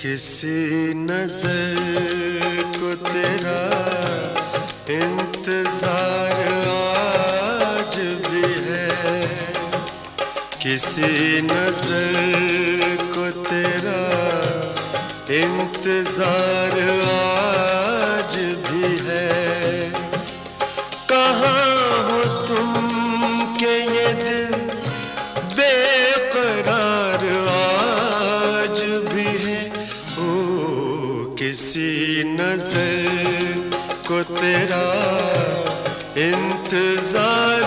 किसी नजर को तेरा इंतजार आज भी है, किसी नजर को तेरा इंतजार आज भी है। कहाँ हो तुम के ये दिल बेकरार आज भी है। ओ किसी नजर को तेरा इंतजार